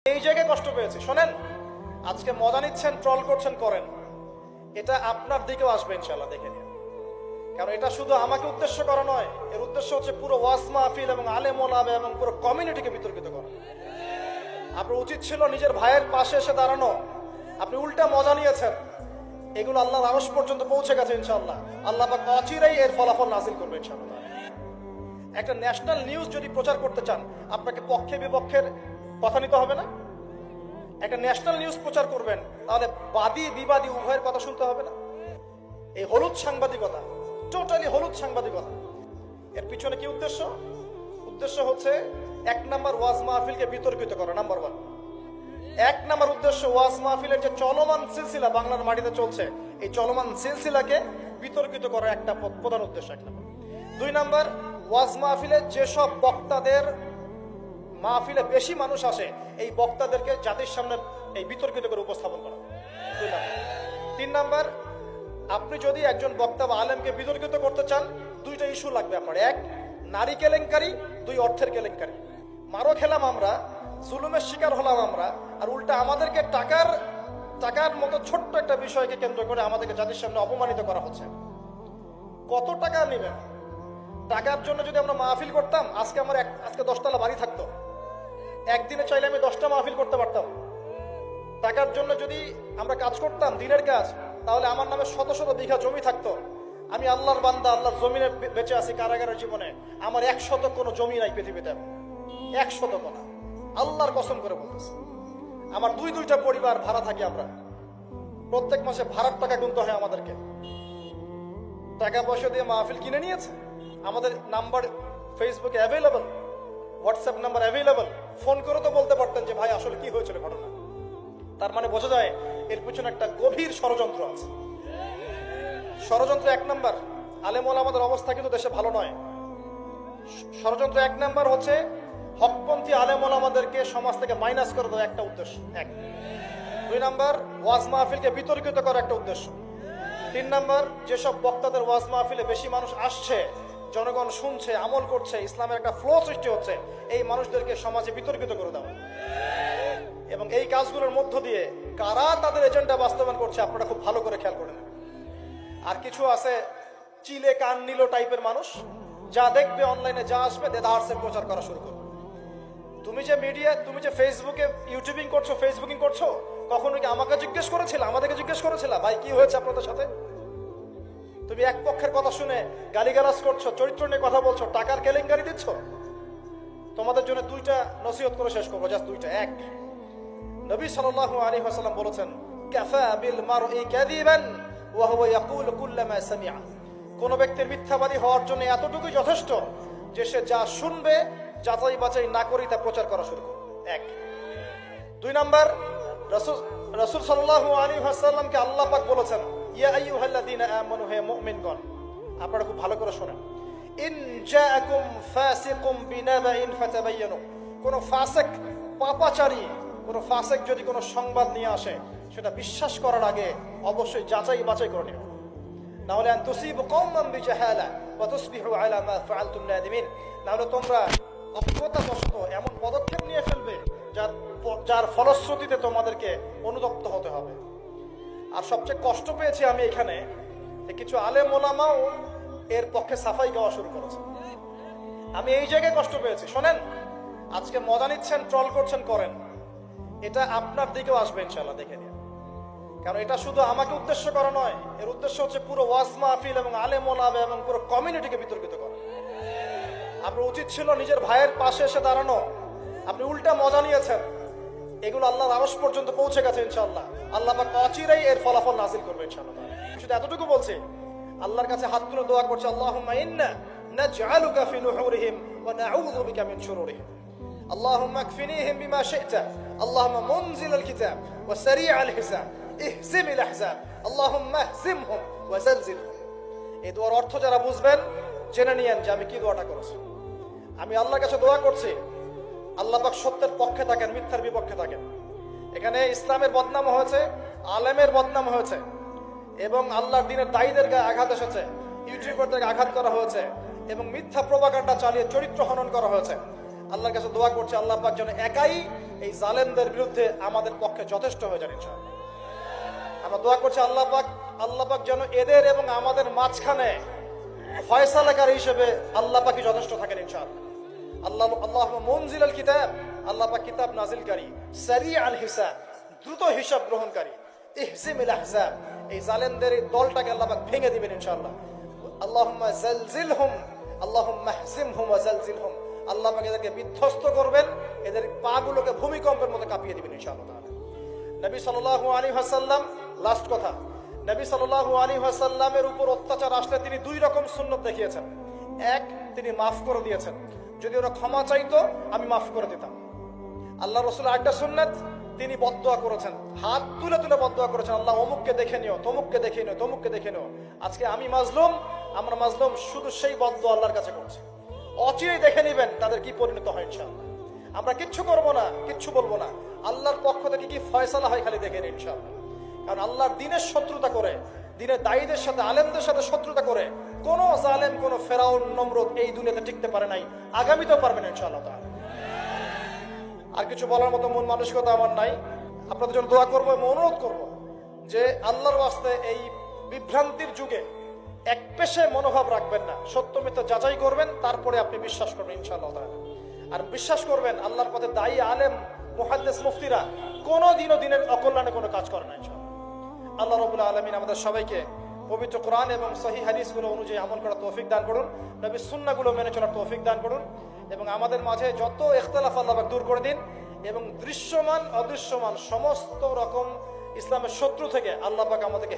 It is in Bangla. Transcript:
এই জায়গায় কষ্ট পেয়েছি। শোনেন, আজকে মজা নিচ্ছেন, ট্রল করছেন, করেন, এটা আপনার দিকেও আসবে ইনশাআল্লাহ, দেখে নিন। কারণ এটা শুধু আমাকে উদ্দেশ্য করা নয়, এর উদ্দেশ্য হচ্ছে পুরো ওয়াজ মাহফিল এবং আলেম ওলামা এবং পুরো কমিউনিটিকে বিতর্কিত করা। আপনার উচিত ছিল নিজের ভাইয়ের পাশে এসে দাঁড়ানো, আপনি উল্টা মজা নিয়েছেন। এগুলো আল্লাহর আরশ পর্যন্ত পৌঁছে গেছে ইনশাআল্লাহ। আল্লাহ পাক অচিরেই এর ফলাফল নাযিল করবে ইনশাআল্লাহ। একটা ন্যাশনাল নিউজ যদি প্রচার করতে চান, আপনাকে পক্ষে বিপক্ষের কথা নিতে হবে না? একটা ন্যাশনাল নিউজ প্রচার করবেন, তাহলে বাদী বিবাদী উভয়ের কথা শুনতে হবে না? এই হলুদ সাংবাদিকতা, টোটালি হলুদ সাংবাদিকতা। এর পিছনে কি উদ্দেশ্য? উদ্দেশ্য হচ্ছে এক নাম্বার ওয়াজ মাহফিলকে বিতর্কিত করা, নাম্বার ওয়ান। এক নাম্বার উদ্দেশ্য ওয়াজ মাহফিলের যে চলমান সিলসিলা বাংলার মাটিতে চলছে, এই চলমান সিলসিলাকে বিতর্কিত করা একটা প্রধান উদ্দেশ্য, এক নাম্বার। দুই নাম্বার, ওয়াজ মাহফিলে যেসব বক্তাদের মাহফিলে বেশি মানুষ আসে, এই বক্তাদেরকে জাতির সামনে এই বিতর্কিত করে উপস্থাপন করা। দুই নাম্বার। তিন নাম্বার, আপনি যদি একজন বক্তা বা আলেমকে বিতর্কিত করতে চান, দুইটা ইস্যু লাগবে আপনার। এক, নারী কেলেঙ্কারি, দুই, অর্থের কেলেঙ্কারি। মারো খেলাম আমরা, জুলুমের শিকার হলাম আমরা, আর উল্টা আমাদেরকে টাকার মতো ছোট্ট একটা বিষয়কে কেন্দ্র করে আমাদেরকে জাতির সামনে অপমানিত করা হচ্ছে। কত টাকা নেবেন? টাকার জন্য যদি আমরা মাহফিল করতাম, আজকে 10তলা বাড়ি থাকতো। একদিনে চাইলে আমি 10টা মাহফিল করতে পারতাম। টাকার জন্য যদি আমরা কাজ করতাম, দিনের কাজ, তাহলে আমার নামে শত শত বিঘা জমি থাকতো। আমি আল্লাহর বান্দা, আল্লাহর জমিনে বেঁচে আছি কারাগারের জীবনে, আমার 100 কোনো জমি নাই পৃথিবীতে, 100 না, আল্লাহর কসম করে বলতেছি। আমার দুইটা পরিবার ভাড়া থাকি আমরা, প্রত্যেক মাসে ভাড়ার টাকা গুনতে হয় আমাদেরকে। টাকা পয়সা দিয়ে মাহফিল কিনে নিয়েছে। আমাদের নাম্বার ফেসবুকে available, WhatsApp number available. Phone করে তো বলতে পারতেন যে ভাই আসলে কি হয়েছিল ঘটনা। তার মানে বোঝা যায় এর পিছনে একটা গভীর ষড়যন্ত্র আছে। ষড়যন্ত্র এক নাম্বার, আলেম ওলামাদের অবস্থা কিন্তু দেশে ভালো নয়। ষড়যন্ত্র এক নাম্বার হচ্ছে হকপন্থী আলেম ওলামাদেরকে সমাজ থেকে মাইনাস করে দেওয়া, একটা উদ্দেশ্য এক। দুই নাম্বার, ওয়াজ মাহফিলকে বিতর্কিত করা, একটা উদ্দেশ্য। তিন নাম্বার, যেসব বক্তাদের ওয়াজ মাহফিলে বেশি মানুষ আসছে, জনগণ শুনছে, আমল করছে, ইসলামের একটা ফ্লো সৃষ্টি হচ্ছে, এই মানুষদেরকে সমাজে বিতর্কিত করে দেওয়া। এবং এই কাজগুলোর মধ্য দিয়ে কারা তাদের এজেন্ডা বাস্তবায়ন করছে আপনারা খুব ভালো করে খেয়াল করেন। আর কিছু আছে চিলে কান নিল টাইপের মানুষ, যা দেখবে অনলাইনে, যা আসবে দেদারসে প্রচার করা শুরু করবে। তুমি যে ফেসবুকে ইউটিউবিং করছো, ফেসবুকিং করছো, কখনো কি আমাকে জিজ্ঞেস করেছিল, আমাদেরকে জিজ্ঞেস করেছিল ভাই কি হয়েছে আপনাদের সাথে? তুমি এক পক্ষের কথা শুনে গালিগালাজ করছো, চরিত্র নিয়ে কথা বলছো, টাকার কেলেঙ্কারি দিচ্ছ। তোমাদের জন্য দুইটা নসিহত করে শেষ করবো, জাস্ট দুইটা। এক, নবী সাল্লাল্লাহু আলাইহি ওয়াসাল্লাম বলেছেন, কাফা বিল মারই কাযিবান ওয়া হুয়া ইয়াকুলু কুল্লামা সামিআ। কোন ব্যক্তির মিথ্যাবাদী হওয়ার জন্য এতটুকুই যথেষ্ট যে সে যা শুনবে যাচাই বাছাই না করে তা প্রচার করা শুরু করবে। এক। দুই নাম্বার, রাসূল সাল্লাল্লাহু আলাইহি ওয়াসাল্লামকে আল্লাহ পাক বলেছেন, ইয়া আইয়ুহাল্লাযীনা আমানু, হে মুমিনগণ, আপনারা খুব ভালো করে শুনেন, ইন জাআকুম ফাসিকুম বিনাবাইন ফাতাবায়ানু। কোন ফাসিক, পাপাচারী কোন ফাসিক যদি কোনো সংবাদ নিয়ে আসে, সেটা বিশ্বাস করার আগে অবশ্যই যাচাই বাছাই করে নিন, না হলে আন তুসিবু কওমান বিজাহালা ওয়া তুসবিহু আলা মা ফাআলতুম নাদিমিন। না হলে তোমরা অজ্ঞতাবশত এমন পদক্ষেপ নিয়ে ফেলবে যার ফলশ্রুতিতে তোমাদেরকে অনুতপ্ত হতে হবে। আর সবচেয়ে কষ্ট পেয়েছি আমি এখানে যে কিছু আলেম ওলামাও এর পক্ষে সাফাই গাওয়া শুরু করেছে। আমি এই জায়গায় কষ্ট পেয়েছি। শোনেন, আজকে মজা নিচ্ছেন, ট্রল করছেন, করেন, এটা আপনার দিকেও আসবে ইনশাআল্লাহ, দেখে নিন। কারণ এটা শুধু আমাকে উদ্দেশ্য করা নয়, এর উদ্দেশ্য হচ্ছে পুরো ওয়াজ মাহফিল এবং আলেম ওলামা এবং পুরো কমিউনিটিকে বিতর্কিত করা। আপনার উচিত ছিল নিজের ভাইয়ের পাশে এসে দাঁড়ানো, আপনি উল্টা মজা নিয়েছেন। এগুলো আল্লাহর আরশ পর্যন্ত পৌঁছে গেছে ইনশাআল্লাহ। আল্লাহ পাক অচিরেই এর ফলাফল নাযিল করবে ইনশাআল্লাহ। শুধু এতটুকু বলছি, আল্লাহর কাছে হাত তুলে দোয়া করছে, আল্লাহুম্মা ইন্না নাজআলুকা ফি নুহুরিহিম ওয়া নাউযু বিকা মিন শুরুরিহিম। আল্লাহুম্মা আকফিনিহিম বিমা শি'তা, আল্লাহুম্মা মুনজিলাল কিতাব ওয়া সারি'আল হিসাব, ইহজিমিল আহজাব, আল্লাহুম্মা ইহজিমহুম ওয়া জালজিলহুম। এই দোয়ার অর্থ যারা বুঝবেন জেনে নিয়েন যে আমি কি দোয়াটা করেছি। আমি আল্লাহর কাছে দোয়া করছি, আল্লাহ পাক সত্যের পক্ষে থাকেন, মিথ্যার বিপক্ষে থাকেন। এখানে ইসলামের বদনাম হয়েছে, আলেমের বদনাম হয়েছে, এবং আল্লাহর দ্বীনের দায়ীদের গায়ে আঘাত এসেছে, ইউটিউবারদেরকে আঘাত করা হয়েছে, এবং মিথ্যা প্রপাগান্ডা চালিয়ে চরিত্র হনন করা হয়েছে। আল্লাহর কাছে দোয়া করছি আল্লাহ পাক যেন একাই এই জালেমদের বিরুদ্ধে আমাদের পক্ষে যথেষ্ট হয়ে যান ইনশাআল্লাহ। আমরা দোয়া করছি আল্লাহ পাক যেন এদের এবং আমাদের মাঝখানে ফয়সালাকারী হিসেবে আল্লাহ পাকই যথেষ্ট থাকেন ইনশাআল্লাহ। আল্লাহ মুনজিলাল কিতাব, আল্লাহ পাক কিতাব নাজিলকারী, সারিআল হিসাব, দ্রুত হিসাব গ্রহণকারী, ইহজিমিল আহজাব, এই জালেমদের এই দলটাকে আল্লাহ পাক ভেঙে দিবেন ইনশাআল্লাহ। আল্লাহুম্মা জালজিলহুম, আল্লাহুম্মা হজিমহুম ওয়া জালজিলহুম, আল্লাহ পাক এদেরকে বিধ্বস্ত করবেন, এদের পাগুলোকে ভূমিকম্পের মতো কাঁপিয়ে দিবেন ইনশাআল্লাহ তাআলা। নবী সাল্লাল্লাহু আলাইহি ওয়াসাল্লাম, লাস্ট কথা, নবী সাল্লাল্লাহু আলাইহি ওয়াসাল্লামের উপর অত্যাচার আসলে তিনি দুই রকম সুন্নত দেখিয়েছেন। এক, তিনি মাফ করে দিয়েছেন, যদি ওরা ক্ষমা চাইতো আমি মাফ করে দিতাম। আল্লাহ রাসূল আরেকটা সুন্নাত, তিনি বদদোয়া করেছেন, হাত তুলে তুলে বদদোয়া করেছেন, আল্লাহ অমুককে দেখে নিও, তমুককে দেখে নিও, তমুককে দেখে নিও। আজকে আমি মাজলুম, আমরা মাজলুম, শুধু সেই বদদোয়া আল্লাহর কাছে করছি। অচিরেই দেখে নিবেন তাদের কি পরিণত হয় ইনশাআল্লাহ। আমরা কিচ্ছু করব না, কিচ্ছু বলবো না, আল্লাহর পক্ষ থেকে কি ফয়সালা হয় খালি দেখে নিন ইনশাআল্লাহ। কারণ আল্লাহর দ্বীনের শত্রুতা করে, দ্বীনের দায়ীদের সাথে, আলেমদের সাথে শত্রুতা করে কোন জালেম, কোন ফেরাউন, নমরুদ এই দুনিয়াতে টিকতে পারে নাই, আগামীতেও পারবে না ইনশাআল্লাহ তাআলা। আর কিছু বলার মতো মন মানসিকতা আমার নাই। আপনাদের জন্য দোয়া করবো এবং অনুরোধ করবো যে আল্লাহর ওয়াস্তে এই বিভ্রান্তির যুগে এক পেশে মনোভাব রাখবেন না, সত্য মিথ্যা যাচাই করবেন, তারপরে আপনি বিশ্বাস করবেন ইনশাআল্লাহ তাআলা। আর বিশ্বাস করবেন আল্লাহর পথে দায়ী আলেম, মুহাদ্দিস, মুফতিরা কোনোদিনও দিনের অকল্যাণে কোনো কাজ করে না ইনশাআল্লাহ। আল্লাহ রাব্বুল আলামিন আমাদের সবাইকে পবিত্র কোরআন এবং সহিহ হাদিসগুলো অনুযায়ী আমল করার তৌফিক দান করুন, নবীর সুন্নাহগুলো মেনে চলার তৌফিক দান করুন, এবং আমাদের মাঝে যত ইখতিলাফ আল্লাহ পাক দূর করে দিন, এবং দৃশ্যমান অদৃশ্যমান সমস্ত রকম ইসলামের শত্রু থেকে আল্লাহ পাক আমাদেরকে